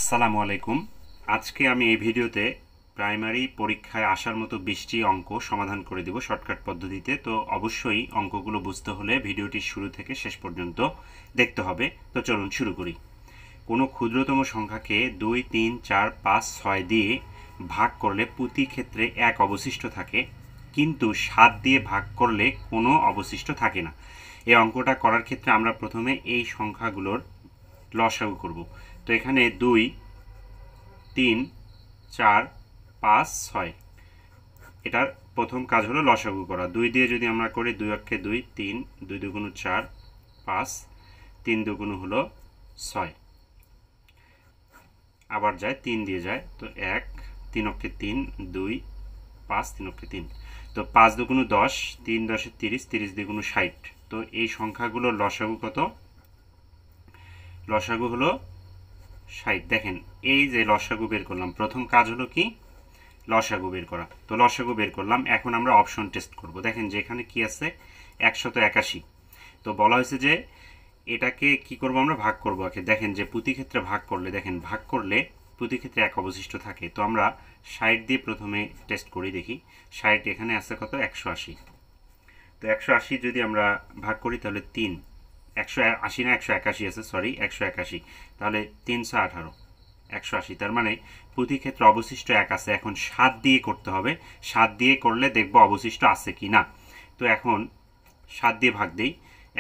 আসসালামু আলাইকুম। আজকে আমি এই ভিডিওতে প্রাইমারি পরীক্ষায় আসার মতো 20টি অঙ্ক সমাধান করে দেব শর্টকাট পদ্ধতিতে। তো অবশ্যই অঙ্কগুলো বুঝতে হলে ভিডিওটি শুরু থেকে শেষ পর্যন্ত দেখতে হবে। তো চলুন শুরু করি। কোনো ক্ষুদ্রতম সংখ্যাকে 2, 3, 4, 5, 6 দিয়ে ভাগ করলে প্রতি ক্ষেত্রে 1 অবশিষ্ট থাকে, কিন্তু 7 দিয়ে ভাগ করলে কোনো অবশিষ্ট থাকে না। এই অঙ্কটা করার ক্ষেত্রে আমরা প্রথমে এই সংখ্যাগুলোর লসাগু করব। তো এখানে 2, 3, 4, 5, 6, এটার প্রথম কাজ হলো লসাগু করা। 2 দিয়ে যদি আমরা করি 2 অক্ষে 2, 3, 2 দুগুণ 4, 5, 3 দুগুণ হলো 6, আবার যায় 3 দিয়ে যায়, তো 1, 3 অক্ষে 3, 2, 5, 3 অক্ষে 3, তো 5 দুগুণ 10, 3 10 30, 30 দ্বিগুণ 60। তো এই সংখ্যাগুলোর লসাগু কত? লসাগু হলো 60। দেখেন এই যে লসাগু বের করলাম, প্রথম কাজ হলো কি? লসাগু বের করা। তো লসাগু বের করলাম, এখন আমরা অপশন টেস্ট করব। দেখেন যে এখানে কি আছে? 181। তো বলা হয়েছে যে এটাকে কি করব? আমরা ভাগ করব। দেখেন যে প্রতি ক্ষেত্রে ভাগ করলে, দেখেন ভাগ করলে প্রতি ক্ষেত্রে 1 অবশিষ্ট থাকে। তো আমরা 60 দিয়ে প্রথমে টেস্ট করি, দেখি 60 এখানে আছে কত? 180। তো 180 যদি আমরা ভাগ করি তাহলে 3, 180 না 181 আছে, সরি 181, তাহলে 318, 180। তার মানে প্রতি ক্ষেত্রে অবশিষ্ট 1 আছে। এখন 7 দিয়ে করতে হবে, 7 দিয়ে করলে দেখব অবশিষ্ট আছে কি না। তো এখন 7 দিয়ে ভাগ দেই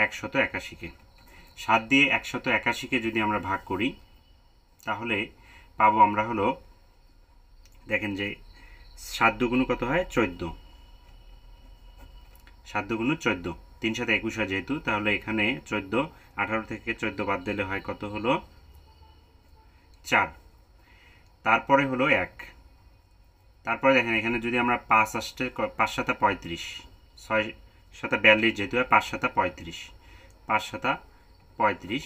181কে। 7 দিয়ে 181কে যদি আমরা ভাগ করি তাহলে পাবো আমরা হলো, দেখেন যে 7 দুগুণ কত হয়? 14, 7 দুগুণ 14, 3 সাথে 21 হয় যেহেতু, তাহলে এখানে 14, 18 থেকে 14 বাদ দিলে হয় কত? হলো 4। তারপরে হলো 1। তারপরে দেখেন এখানে যদি আমরা 5 আসতে 5 সাথে 35, 6 সাথে 42 যেহেতু হয়, 5 সাথে 35, 5 সাথে 35,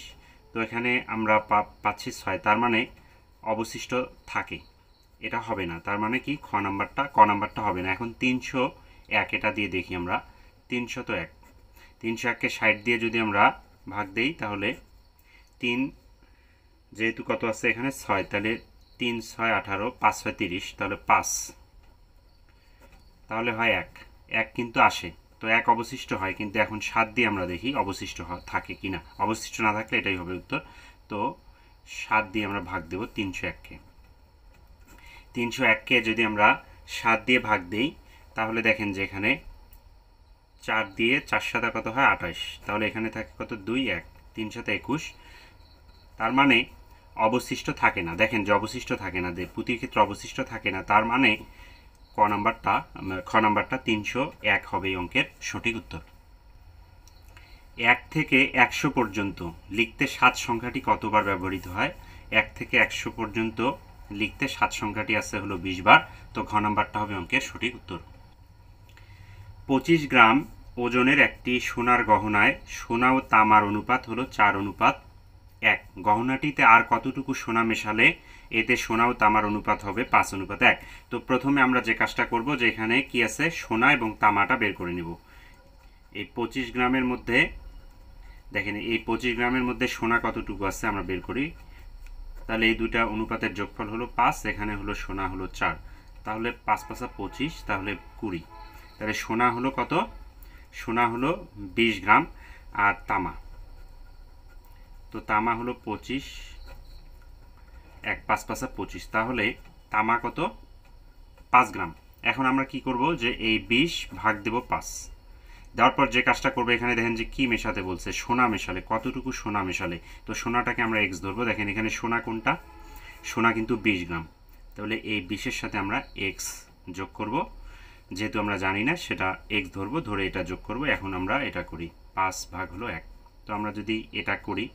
তো এখানে আমরা পাচ্ছি 6। তার মানে অবশিষ্ট থাকে, এটা হবে না। তার মানে কি? ক নাম্বারটা হবে না। এখন 301 এটা দিয়ে দেখি আমরা। 301, 301কে 60 দিয়ে যদি আমরা ভাগ দেই তাহলে 3, যেহেতু কত আছে এখানে 6, তাহলে 3 6 18, 5 6 30, তাহলে 5, তাহলে হয় 1 কিন্তু আসে। তো 1 অবশিষ্ট হয়, কিন্তু এখন 7 দিয়ে আমরা দেখি অবশিষ্ট থাকে কিনা। অবশিষ্ট না থাকলে এটাই হবে উত্তর। তো 7 দিয়ে আমরা ভাগ দেব 301কে। 301কে যদি আমরা 7 দিয়ে ভাগ দেই তাহলে দেখেন যে এখানে 4 দিয়ে 4 সাথে কত হয়? 28, তাহলে এখানে থাকে কত? 2 1, 3 সাথে 21। তার মানে অবশিষ্ট থাকে না। দেখেন যে অবশিষ্ট থাকে না, প্রতি ক্ষেত্রে অবশিষ্ট থাকে না। তার মানে খ নাম্বারটা 301 হবে এই অঙ্কের সঠিক উত্তর। 1 থেকে 100 পর্যন্ত লিখতে 7 সংখ্যাটি কতবার ব্যবহৃত হয়? 1 থেকে 100 পর্যন্ত লিখতে 7 সংখ্যাটি আছে হলো 20 বার। তো ঘ নাম্বারটা হবে অঙ্কের সঠিক উত্তর। 25 গ্রাম ওজনের একটি সোনার গহনায় সোনা ও তামার অনুপাত হলো 4:1। গহনাটিতে আর কতটুকু সোনা মেশালে এতে সোনা ও তামার অনুপাত হবে 5:1। তো প্রথমে আমরা যে কাজটা করব, যে এখানে কি আছে? সোনা এবং তামাটা বের করে নিব। এই 25 গ্রামের মধ্যে, দেখেন এই 25 গ্রামের মধ্যে সোনা কতটুকু আছে আমরা বের করি। তাহলে এই দুটা অনুপাতের যোগফল হলো 5, এখানে হলো সোনা হলো 4, তাহলে 5 5 25, তাহলে 20। তাহলে সোনা হলো কত? সোনা হলো 20 গ্রাম, আর তামা, তো তামা হলো 25, 1 5 5 25, তাহলে তামা কত? 5 গ্রাম। এখন আমরা কি করব, যে এই 20 ভাগ দেব 5, দেওয়ার পর যে কাজটা করবো, এখানে দেখেন যে কি মেশাতে বলছে? সোনা মেশালে। কতটুকু সোনা মেশালে? তো সোনাটাকে আমরা এক্স ধরবো। দেখেন এখানে সোনা কোনটা? সোনা কিন্তু 20 গ্রাম, তাহলে এই 20-এর সাথে আমরা এক্স যোগ করব। যেহেতু আমরা জানি না সেটা এক্স ধরবো, ধরে এটা যোগ করব। এখন আমরা এটা করি, 5 ভাগ হলো 1। তো আমরা যদি এটা করি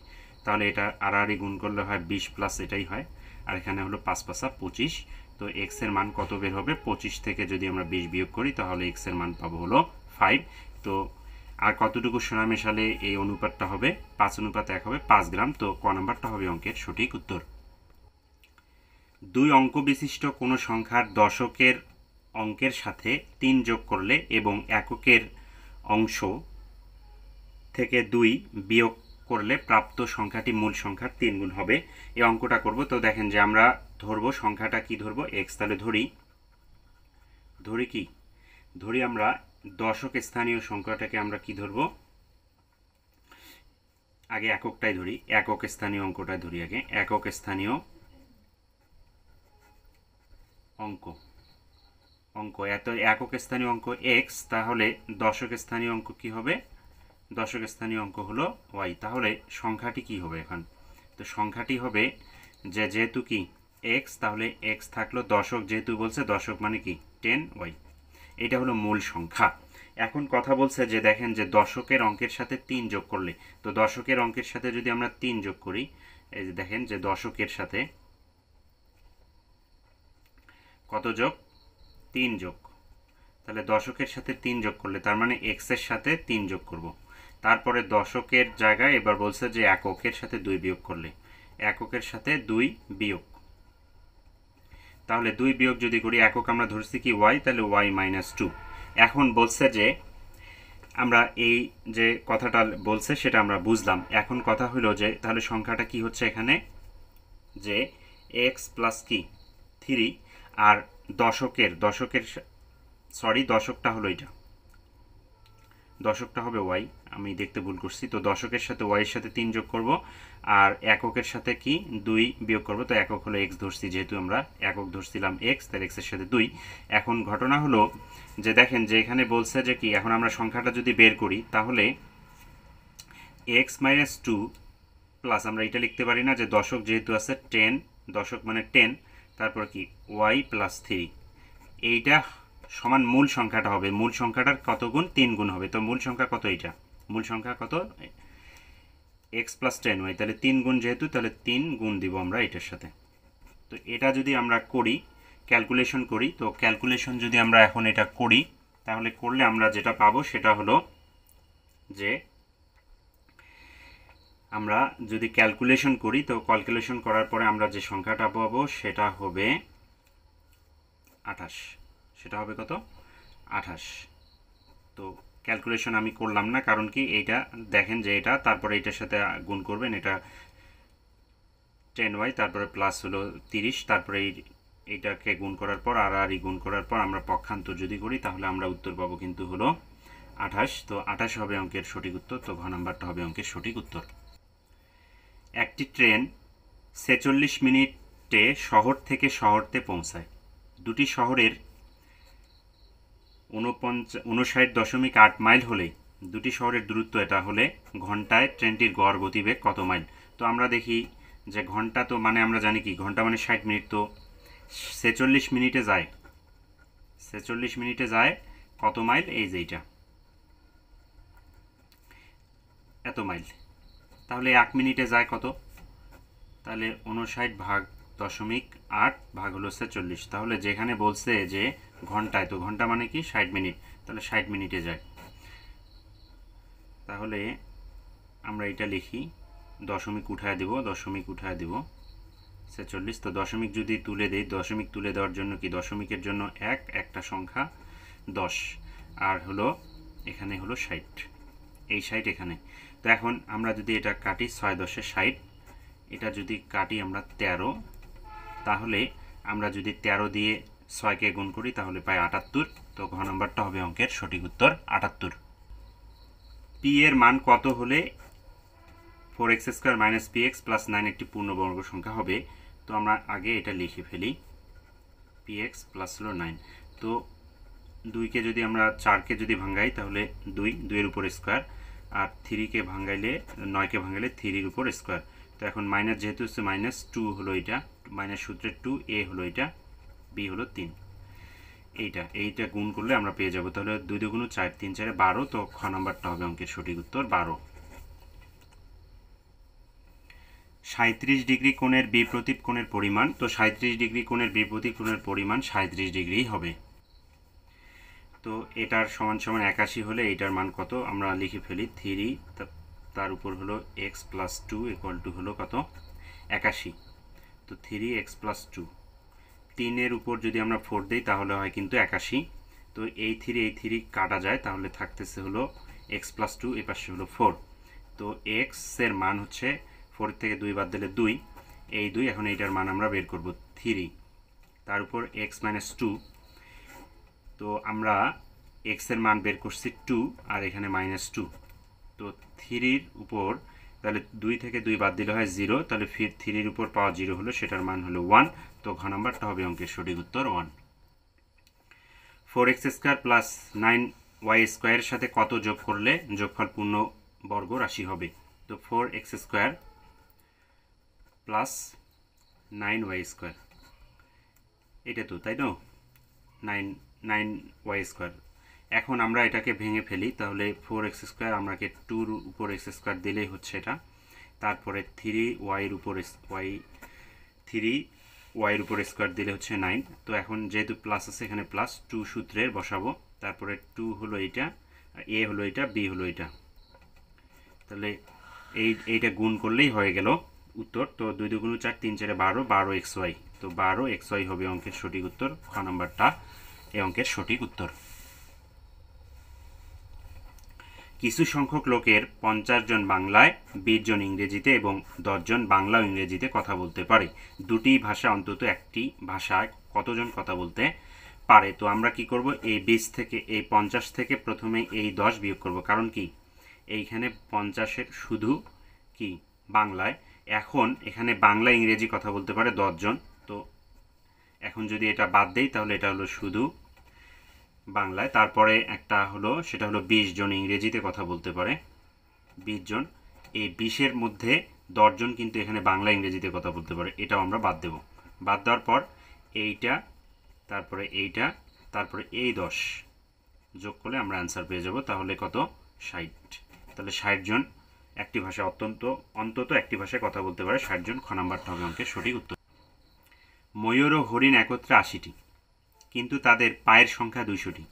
তাহলে এটা আড়াআড়ি গুণ করলে হয় 20 প্লাস এটাই হয়, আর এখানে হলো 5 5 25। তো এক্স এর মান কত বের হবে? 25 থেকে যদি আমরা 20 বিয়োগ করি তাহলে এক্স এর মান পাবো হলো 5। তো আর কতটুকু সোনা মেশালে এই অনুপাতটা হবে? 5:1 হবে, 5 গ্রাম। তো ক নাম্বারটা হবে অঙ্কের সঠিক উত্তর। 2 অঙ্ক বিশিষ্ট কোনো সংখ্যার দশকের অঙ্কের সাথে 3 যোগ করলে এবং এককের অংশ থেকে 2 বিয়োগ করলে প্রাপ্ত সংখ্যাটি মূল সংখ্যার 3 গুণ হবে। এই অঙ্কটা করব। তো দেখেন যে আমরা ধরবো সংখ্যাটা কি ধরবো, এক্স। তাহলে ধরি কি ধরি আমরা দশক স্থানীয় সংখ্যাটাকে আমরা কি ধরবো, আগে এককটাই ধরি, একক স্থানীয় অঙ্কটাই ধরি আগে। একক স্থানীয় অঙ্ক এত একক স্থানীয় অঙ্ক এক্স, তাহলে দশক স্থানীয় অঙ্ক কি হবে, দশক স্থানীয় অঙ্ক হলো ওয়াই। তাহলে সংখ্যাটি কি হবে এখন, তো সংখ্যাটি হবে যে যেহেতু কি এক্স, তাহলে এক্স থাকলো, দশক যেহেতু বলছে, দশক মানে কি 10 ওয়াই। এটা হলো মূল সংখ্যা। এখন কথা বলছে যে দেখেন যে দশকের অঙ্কের সাথে 3 যোগ করলে, তো দশকের অঙ্কের সাথে যদি আমরা 3 যোগ করি, এই যে দেখেন যে দশকের সাথে কত যোগ, 3 যোগ। তাহলে দশকের সাথে 3 যোগ করলে তার মানে এক্স এর সাথে 3 যোগ করব। তারপরে দশকের জায়গায় এবার বলছে যে এককের সাথে 2 বিয়োগ করলে, এককের সাথে 2 বিয়োগ। তাহলে 2 বিয়োগ যদি করি, একক আমরা ধরছি কি ওয়াই, তাহলে ওয়াই মাইনাস 2। এখন বলছে যে আমরা এই যে কথাটা বলছে সেটা আমরা বুঝলাম। এখন কথা হলো যে তাহলে সংখ্যাটা কি হচ্ছে এখানে, যে এক্স প্লাস কি 3, আর দশকের দশকটা হলো এটা, দশকটা হবে ওয়াই, আমি দেখতে ভুল করছি। তো দশকের সাথে ওয়াই এর সাথে 3 যোগ করব, আর এককের সাথে কি 2 বিয়োগ করব। তো একক হলো এক্স ধরছি, যেহেতু আমরা একক ধরছিলাম এক্স, তাহলে এক্স এর সাথে 2। এখন ঘটনা হলো যে দেখেন যে এখানে বলছে যে কি, এখন আমরা সংখ্যাটা যদি বের করি তাহলে এক্স মাইনাস 2 প্লাস, আমরা এটা লিখতে পারি না যে দশক যেহেতু আছে 10, দশক মানে 10, তারপর কি ওয়াই প্লাস 3, এইটা সমান মূল সংখ্যাটা হবে। মূল সংখ্যাটার কত গুণ, 3 গুণ হবে। তো মূল সংখ্যা কত, এটা মূল সংখ্যা কত, এক্স প্লাস 10 ওয়াই, তাহলে 3 গুণ যেহেতু, তাহলে 3 গুণ দিব আমরা এটার সাথে। তো এটা যদি আমরা করি, ক্যালকুলেশন করি, তো ক্যালকুলেশন যদি আমরা এখন এটা করি, তাহলে করলে আমরা যেটা পাবো সেটা হলো যে আমরা যদি ক্যালকুলেশন করি, তো ক্যালকুলেশন করার পরে আমরা যে সংখ্যাটা পাবো সেটা হবে 28। সেটা হবে কত, 28। তো ক্যালকুলেশন আমি করলাম না, কারণ কি এইটা দেখেন যে এটা তারপরে এটার সাথে গুণ করবেন, এটা 10y, তারপরে প্লাস হলো 30, তারপরে এইটাকে গুণ করার পর আর গুণ করার পর আমরা পক্ষান্তর যদি করি, তাহলে আমরা উত্তর পাবো কিন্তু হলো 28। তো 28 হবে অঙ্কের সঠিক উত্তর। তো ঘ নাম্বারটা হবে অঙ্কের সঠিক উত্তর। একটি ট্রেন 46 মিনিটে শহর থেকে শহরতে পৌঁছায়। দুটি শহরের 59.8 মাইল হলে দুটি শহরের দূরত্ব এটা হলে ঘন্টায় ট্রেনটির গড় গতিবেগ কত মাইল। তো আমরা দেখি যে ঘন্টা, তো মানে আমরা জানি কি ঘন্টা মানে 60 মিনিট, তো 46 মিনিটে যায়, 46 মিনিটে যায় কত মাইল, এই যে এইটা এত মাইল। তাহলে 1 মিনিটে যায় কত, তাহলে 59.8 ভাগ হলো 46। তাহলে যেখানে বলছে যে ঘন্টায়, তো ঘন্টা মানে কি 60 মিনিট, তাহলে 60 মিনিটে যায়। তাহলে আমরা এটা লিখি, দশমিক উঠায় দেব, 46। তো দশমিক যদি তুলে দেই, দশমিক তুলে দেওয়ার জন্য কি, দশমিকের জন্য একটা সংখ্যা 10, আর হলো এখানে হলো 60, এই 60 এখানে। তো এখন আমরা যদি এটা কাটি, 6 10 60, এটা যদি কাটি আমরা 13, তাহলে আমরা যদি 13 দিয়ে 6কে গুণ করি তাহলে পাই 78। তো ঘ নম্বরটা হবে অঙ্কের সঠিক উত্তর 78। পি এর মান কত হলে 4x² - px + 9 একটি পূর্ণবর্গ সংখ্যা হবে। তো আমরা আগে এটা লিখে ফেলি, px প্লাস হলো 9। তো 2কে যদি আমরা 4কে যদি ভাঙাই, তাহলে 2 এর উপর স্কোয়ার, আর 3কে ভাঙাইলে 9কে ভাঙাইলে 3 এর উপর স্কোয়ার। তো এখন মাইনাস যেহেতু হচ্ছে -2 হলো এটা, মাইনাস সূত্রের 2, a হলো এটা, b হলো 3, এইটা গুণ করলে আমরা পেয়ে যাব। তাহলে 2 2 গুণ 4, 3 4 12। তো খ নাম্বারটা হবে অঙ্কের সঠিক উত্তর 12। 37 ডিগ্রি কোণের বিপরীত কোণের পরিমাণ, তো 37 ডিগ্রি কোণের বিপরীত কোণের পরিমাণ 37 ডিগ্রি হবে। তো এটার সমান সমান 81 হলে এইটার মান কত, আমরা লিখে ফেলি 3, তার উপর হলো x + 2 = হলো কত, 81। তো 3x + 2, 3 এর উপর যদি আমরা 4 দিই তাহলে হয় কিন্তু 81। তো এই 3 কাটা যায়, তাহলে থাকতেছে হলো x + 2, এই পাশে হলো 4। তো এক্স এর মান হচ্ছে 4 থেকে 2 বাদ দিলে 2, এই 2, এখন এইটার মান আমরা বের করব 3, তার উপর এক্স মাইনাস 2। তো আমরা এক্স এর মান বের করছি 2 আর এখানে মাইনাস 2। তো 3-র উপর তাহলে 2 থেকে 2 বাদ দিলে হয় 0, তাহলে ফির 3-র উপর পাওয়া 0 হলো, সেটার মান হলো 1। তো ঘ নাম্বারটা হবে অঙ্কের সঠিক উত্তর 1। 4x² প্লাস 9y² এর সাথে কত যোগ করলে যোগফল পূর্ণ বর্গ রাশি হবে? তো 4x² প্লাস 9y², এটা তো, তাই না? 9y²। এখন আমরা এটাকে ভেঙে ফেলি, তাহলে 4x² আমরাকে 2-র উপর x² দিলেই হচ্ছে এটা, তারপরে 3y এর উপর 3y এর উপর স্কোয়ার দিলে হচ্ছে 9। তো এখন যেহেতু প্লাস আছে এখানে প্লাস 2 সূত্রের বসাবো, তারপরে 2 হলো এইটা, এ হলো এটা, বি হলো এটা, তাহলে এইটা গুণ করলেই হয়ে গেল উত্তর। তো 2 2 গুণ 4, 3 4 12, 12xy। তো 12xy হবে অঙ্কের সঠিক উত্তর। খ নাম্বারটা এই অঙ্কের সঠিক উত্তর। কিছু সংখ্যক লোকের 50 জন বাংলায়, 20 জন ইংরেজিতে এবং 10 জন বাংলা ও ইংরেজিতে কথা বলতে পারে। দুটি ভাষা অন্তত একটি ভাষায় কতজন কথা বলতে পারে? তো আমরা কি করব, এই 20 থেকে, এই 50 থেকে প্রথমে এই 10 বিয়োগ করব, কারণ কি এইখানে 50-এর শুধু কি বাংলায়, এখন এখানে বাংলা ইংরেজি কথা বলতে পারে 10 জন। তো এখন যদি এটা বাদ দেই তাহলে এটা হলো শুধু বাংলায়, তারপরে একটা হলো, সেটা হলো 20 জন ইংরেজিতে কথা বলতে পারে, 20 জন। এই 20-এর মধ্যে 10 জন কিন্তু এখানে বাংলা ইংরেজিতে কথা বলতে পারে, এটাও আমরা বাদ দেব। বাদ দেওয়ার পর এইটা, তারপরে এইটা, তারপরে এই 10 যোগ করলে আমরা অ্যান্সার পেয়ে যাব, তাহলে কত? 60। তাহলে 60 জন একটি ভাষায় অন্তত একটি ভাষায় কথা বলতে পারে 60 জন। খ নাম্বারটা হবে অঙ্কের সঠিক উত্তর। ময়ূর ও হরিণ একত্রে 80টি, কিন্তু তাদের পায়ের সংখ্যা 200টি,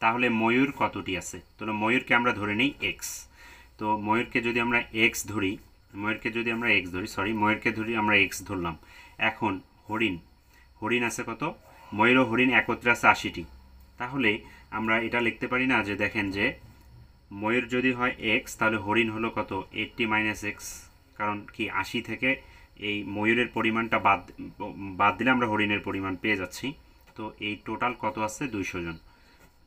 তাহলে ময়ূর কতটি আছে? তাহলে ময়ূরকে আমরা ধরে নিই এক্স। তো ময়ূরকে যদি আমরা এক্স ধরি, ময়ূরকে ধরি আমরা এক্স ধরলাম। এখন হরিণ আছে কত? ময়ূর ও হরিণ একত্রে আছে 80টি। তাহলে আমরা এটা লিখতে পারি না যে, দেখেন যে ময়ূর যদি হয় এক্স, তাহলে হরিণ হলো কত? 80 মাইনাস এক্স, কারণ কি 80 থেকে এই ময়ূরের পরিমাণটা বাদ দিলে আমরা হরিণের পরিমাণ পেয়ে যাচ্ছি। তো এই টোটাল কত আছে? 200 জন,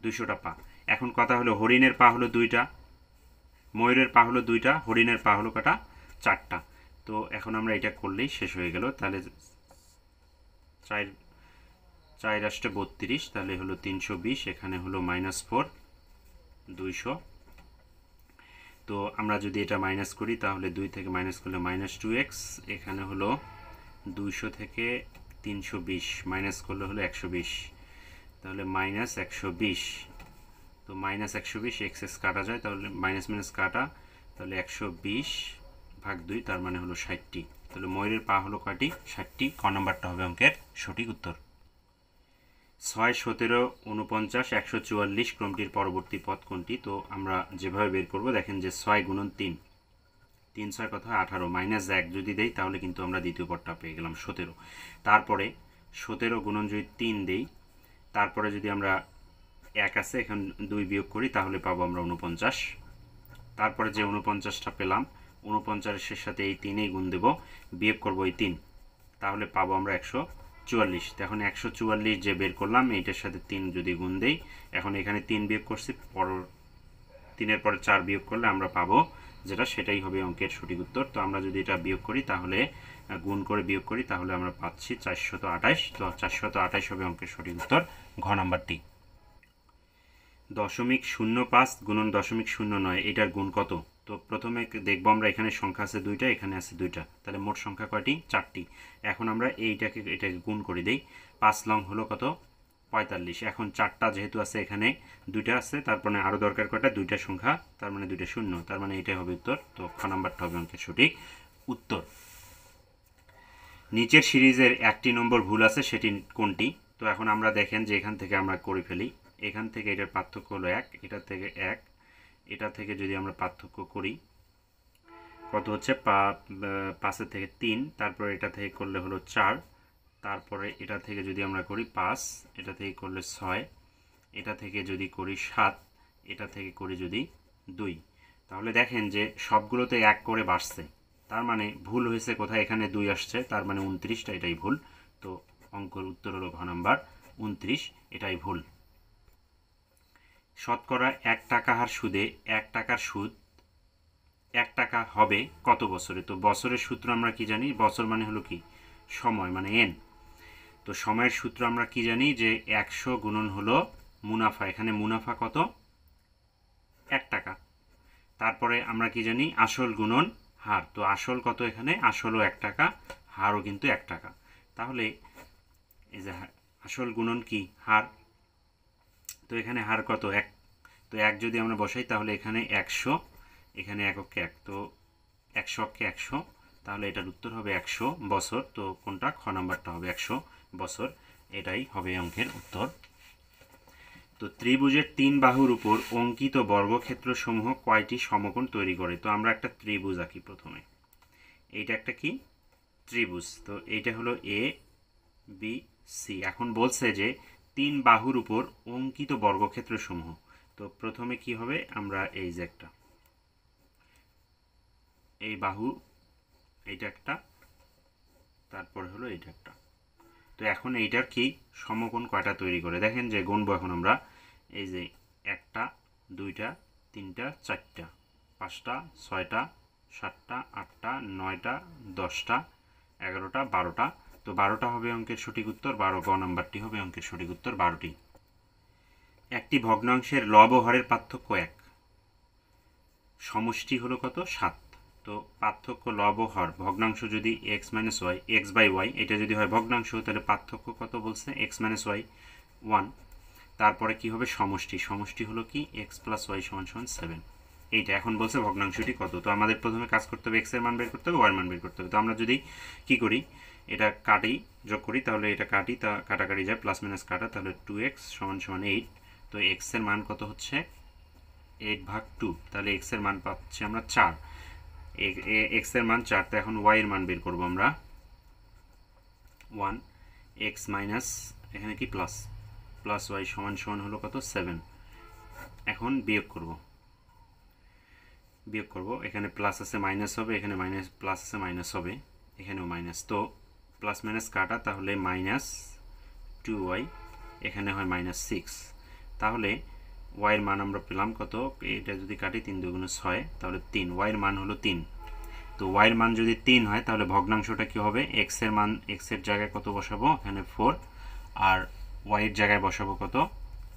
200টা পা। এখন কথা হলো হরিণের পা হলো 2টা, ময়ূরের পা হলো 2টা, হরিণের পা হলো কটা? 4টা। তো এখন আমরা এটা করলেই শেষ হয়ে গেল। তাহলে 4 4 8 32, তাহলে হলো 320, এখানে হলো -4 200। তো আমরা যদি এটা মাইনাস করি তাহলে 2 থেকে মাইনাস করলে -2x, এখানে হলো 200 থেকে 320 মাইনাস করলে হলো 120, তাহলে -120। তো -120 এক্স কাটা যায়, তাহলে মাইনাস মাইনাস কাটা, তাহলে 120/2, তার মানে হলো 60টি। তাহলে ময়ূরের পা হলো কয়টি? 60টি। ক নম্বরটা হবে অঙ্কের সঠিক উত্তর। 6, 17, 49, 144 ক্রমটির পরবর্তী পদ কোনটি? তো আমরা যেভাবে বের করব, দেখেন যে 6 গুণন 3, 3 6 কত হয়? 18, -1 যদি দেই তাহলে কিন্তু আমরা দ্বিতীয় পদটা পেয়ে গেলাম 17। তারপরে 17 গুণন যদি 3 দেই, তারপরে যদি আমরা 1 আছে, এখন 2 বিয়োগ করি, তাহলে পাবো আমরা 49। তারপরে যে 49টা পেলাম, 49-এর সাথে এই 3-এই গুণ দেব, বিয়োগ করবো এই 3, তাহলে পাবো আমরা 144। এখন 144 যে বের করলাম, এইটার সাথে 3 যদি গুণ দেই, এখন এখানে 3 বিয়োগ করছি, 3-এর পরে 4 বিয়োগ করলে আমরা পাবো যেটা, সেটাই হবে অঙ্কের সঠিক উত্তর। তো আমরা যদি এটা বিয়োগ করি, তাহলে গুণ করে বিয়োগ করি, তাহলে আমরা পাচ্ছি 428। তো 428 হবে অঙ্কের সঠিক উত্তর, ঘ নাম্বারটি। 0.05 গুণন 0.09, এটার গুণ কত? তো প্রথমে দেখবো আমরা, এখানে সংখ্যা আছে 2টা, এখানে আছে 2টা, তাহলে মোট সংখ্যা কয়টি? 4টি। এখন আমরা এটাকে গুণ করে দেই, 5 লং হলো কত? 45। এখন 4টা যেহেতু আছে, এখানে 2টা আছে, তারপরে আরও দরকার কয়টা? 2টা সংখ্যা, তার মানে 2টা শূন্য, তার মানে এটাই হবে উত্তর। তো খ নাম্বারটা হবে অঙ্কের সঠিক উত্তর। নিচের সিরিজের একটি নম্বর ভুল আছে, সেটি কোনটি? তো এখন আমরা দেখেন যে এখান থেকে আমরা করে ফেলি, এখান থেকে এটার পার্থক্য হলো 1, এটা থেকে 1, এটা থেকে যদি আমরা পার্থক্য করি, কত হচ্ছে? 5-এর থেকে 3, তারপরে এটা থেকে করলে হলো 4, তারপরে এটা থেকে যদি আমরা করি 5, এটা থেকে করলে 6, এটা থেকে যদি করি 7, এটা থেকে করি যদি 2, তাহলে দেখেন যে সবগুলোতে 1 করে বাড়ছে, তার মানে ভুল হয়েছে কোথায়, এখানে 2 আসছে, তার মানে 29টা, এটাই ভুল। তো অঙ্কের উত্তর হলো ঘ নাম্বার 29, এটাই ভুল। শতকরা 1 টাকা হার সুদে 1 টাকার সুদ 1 টাকা হবে কত বছরে? তো বছরের সূত্র আমরা কি জানি? বছর মানে হলো কি সময়, মানে এন। তো সময়ের সূত্র আমরা কি জানি? যে 100 গুণন হলো মুনাফা। এখানে মুনাফা কত? 1 টাকা। তারপরে আমরা কি জানি? আসল গুণন হার। তো আসল কত? এখানে আসলও 1 টাকা, হারও কিন্তু 1 টাকা। তাহলে এই যে আসল গুণন কি? হার। তো এখানে হার কত? 1। তো 1 যদি আমরা বসাই তাহলে এখানে 100, এখানে এককে 1, তো 100 অক্ষে 100, তাহলে এটার উত্তর হবে 100 বছর। তো কোনটা? খ নাম্বারটা হবে 100 বছর, এটাই হবে অঙ্কের উত্তর। তো ত্রিভুজের 3 বাহুর উপর অঙ্কিত বর্গক্ষেত্রসমূহ কয়টি সমকোণ তৈরি করে? তো আমরা একটা ত্রিভুজ আঁকি প্রথমে। এইটা একটা কি? ত্রিভুজ। তো এইটা হলো এ বি সি। এখন বলছে যে 3 বাহুর উপর অঙ্কিত বর্গক্ষেত্রসমূহ। তো প্রথমে কি হবে? আমরা এই যে একটা এই বাহু, এইটা একটা, তারপরে হলো এইটা একটা। তো এখন এইটার কি সমকোণ কয়টা তৈরি করে? দেখেন যে গুনবো এখন আমরা। এই যে 1টা 2টা 3টা 4টা 5টা 6টা 7টা 8টা 9টা 10টা 11টা 12টা। তো 12টা হবে অঙ্কের সঠিক উত্তর। 12 গ নাম্বারটি হবে অঙ্কের সঠিক উত্তর, 12টি। একটি ভগ্নাংশের লব ও হরের পার্থক্য 1, সমষ্টি হলো কত? 7। তো পার্থক্য লব ও হর, ভগ্নাংশ যদি x - y, x by y, এটা যদি হয় ভগ্নাংশ, তাহলে পার্থক্য কত বলছে? x - y 1। তারপরে কি হবে? সমষ্টি। সমষ্টি হলো কি? x + y = 7। এইটা এখন বলছে ভগ্নাংশটি কত। তো আমাদের প্রথমে কাজ করতে হবে, x এর মান বের করতে হবে, y এর মান বের করতে হবে। তো আমরা যদি কি করি, এটা কাটি, যোগ করি, তাহলে এটা কাটি, তা কাটাকাটি যায়, প্লাস মাইনাস কাটা, তাহলে 2x = 8। তো x এর মান কত হচ্ছে? 8/2। তাহলে x এর মান পাচ্ছি আমরা 4। x এর মান 4। তো এখন y এর মান বের করব আমরা। 1 x মাইনাস, এখানে কি প্লাস, প্লাস y = হলো কত? 7। এখন বিয়োগ করব, এখানে প্লাস আছে মাইনাস হবে, এখানে মাইনাস প্লাস আছে মাইনাস হবে, এখানেও মাইনাস। তো প্লাস মাইনাস কাটা, তাহলে -2y, এখানে হয় -6। তাহলে y এর মান আমরা পেলাম কত? এটা যদি কাটি 3 × 2 = 6, তাহলে 3। y এর মান হলো 3। তো y এর মান যদি 3 হয় তাহলে ভগ্নাংশটা কি হবে? x এর মান, x এর জায়গায় কত বসাবো? এখানে 4, আর y এর জায়গায় বসাবো কত?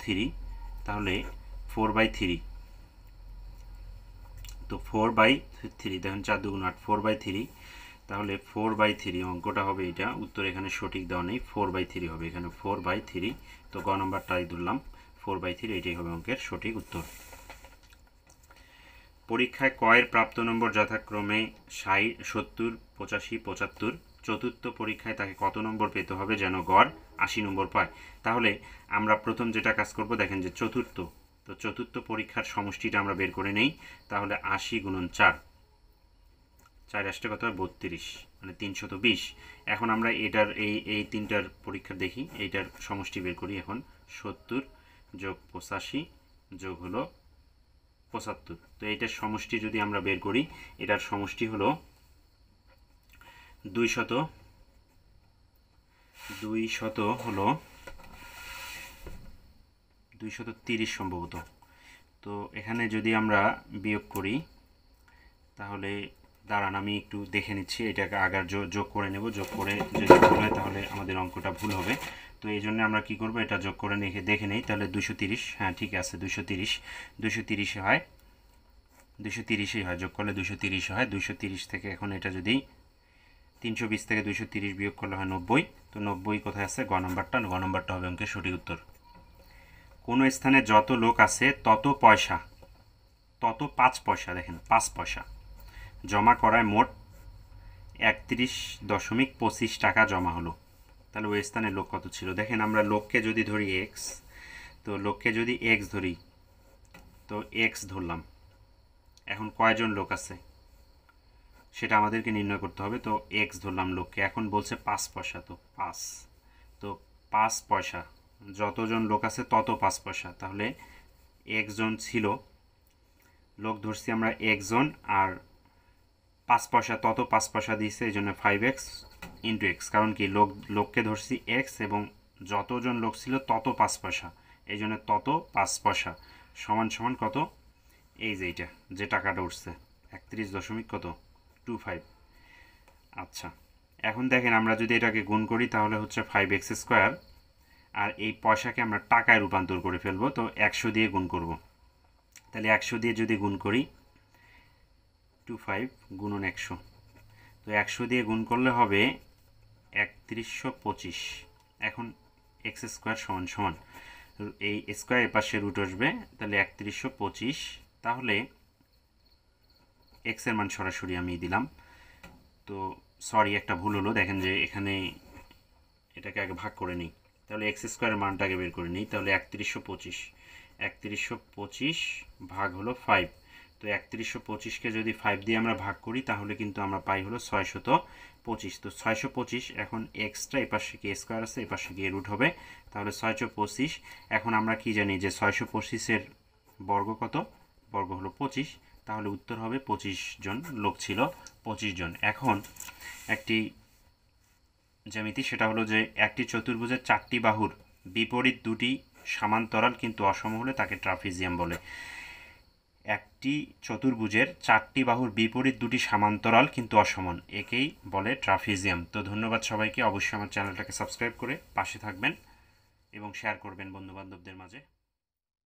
3। তাহলে 4/3। তো 4/3, দেখেন 4 × 2 = 8, 4/3। তাহলে 4/3 অঙ্কটা হবে এটা। উত্তর এখানে সঠিক দেওয়া নেই, 4/3 হবে এখানে, 4/3। তো গ নম্বরটাই ধরলাম 4/3, এটাই হবে অঙ্কের সঠিক উত্তর। পরীক্ষায় ক এর প্রাপ্ত নম্বর যথাক্রমে 70, 85, 75। চতুর্থ পরীক্ষায় তাকে কত নম্বর পেতে হবে যেন গড় 80 নম্বর পায়? তাহলে আমরা প্রথম যেটা কাজ করব, দেখেন যে চতুর্থ, তো চতুর্থ পরীক্ষার সমষ্টিটা আমরা বের করে নেই। তাহলে 80 × 4, 4 আসতে কত হয়? 32, মানে 320। এখন আমরা এটার এই তিনটার পরীক্ষা দেখি, এইটার সমষ্টি বের করি। এখন 70 + 85 যোগ হলো 75। তো এইটার সমষ্টি যদি আমরা বের করি, এটার সমষ্টি হলো 230 সম্ভবত। তো এখানে যদি আমরা বিয়োগ করি, তাহলে দাঁড়ান আমি একটু দেখে নিচ্ছি, এটাকে আগার যোগ করে নেব। যোগ করে যদি ভুল হয় তাহলে আমাদের অঙ্কটা ভুল হবে। তো এই জন্য আমরা কি করব, এটা যোগ করে দেখে নেই। তাহলে 230, হ্যাঁ ঠিক আছে, 230 হয়, 230ই হয়, যোগ করলে 230 হয়। 230 থেকে এখন এটা যদি 320 থেকে 230 বিয়োগ করলে হয় 90। তো 90 কোথায় আছে? গ নম্বরটা। গ নম্বরটা হবে অঙ্কের সঠিক উত্তর। কোনো স্থানে যত লোক আছে তত 5 পয়সা, দেখেন 5 পয়সা জমা করায় মোট 31.25 টাকা জমা হলো। তাহলে ওই স্থানে লোক কত ছিল? দেখেন আমরা লোককে যদি ধরি x, তো লোককে যদি x ধরি, তো x ধরলাম। এখন কয়জন লোক আছে সেটা আমাদেরকে নির্ণয় করতে হবে। তো x ধরলাম লোককে, এখন বলছে 5 পয়সা, তো 5, তো 5 পয়সা, যতজন লোক আছে তত 5 পয়সা। তাহলে x জন ছিল, লোক ধরছি আমরা একজন, আর 5 পয়সা, তত 5 পয়সা দিয়েছে, এই জন্য 5x ইন্টু এক্স। কারণ কি, লোককে ধরছি এক্স এবং যতজন লোক ছিল তত 5 পয়সা, এই জন্য তত 5 পয়সা সমান সমান কত, এই যে এইটা যে টাকাটা উঠছে 31 কত 25। আচ্ছা, এখন দেখেন আমরা যদি এটাকে গুণ করি তাহলে হচ্ছে 5x স্কোয়ার, আর এই পয়সাকে আমরা টাকায় রূপান্তর করে ফেলবো। তো 100 দিয়ে গুণ করব। তাহলে 100 দিয়ে যদি গুণ করি 25 গুণন 100, তো 100 দিয়ে গুণ করলে হবে 3125। এখন এক্স স্কোয়ার সমান সমান এই স্কোয়ার পাশে রুট আসবে, তাহলে 3125। তাহলে এক্সের মান সরাসরি আমি দিলাম। তো সরি, একটা ভুল হলো, দেখেন যে এখানে এটাকে আগে ভাগ করে নিই। তাহলে এক্স স্কোয়ারের মানটাকে বের করে নিই। তাহলে 3125 ভাগ হলো 5। তো 3125কে যদি 5 দিয়ে আমরা ভাগ করি তাহলে কিন্তু আমরা পাই হলো 625। তো 625, এখন এক্সট্রা এপাশে কি স্কোয়ার আছে, এপাশে গিয়ে রুট হবে, তাহলে 625। এখন আমরা কি জানি যে 625-এর বর্গ কত, বর্গ হলো 25, তাহলে উত্তর হবে 25 জন লোক ছিল, 25 জন। এখন একটি জ্যামিতি, সেটা হলো যে একটি চতুর্ভুজের 4টি বাহুর বিপরীত দুটি সমান্তরাল কিন্তু অসম হলে তাকে ট্রাপিজিয়াম বলে। একটি চতুর্ভুজের 4টি বাহুর বিপরীত দুটি সমান্তরাল কিন্তু অসমান, একেই বলে ট্রাপিজিয়াম। তো ধন্যবাদ সবাইকে, অবশ্যই আমার চ্যানেলটাকে সাবস্ক্রাইব করে পাশে থাকবেন এবং শেয়ার করবেন বন্ধুবান্ধবদের মাঝে।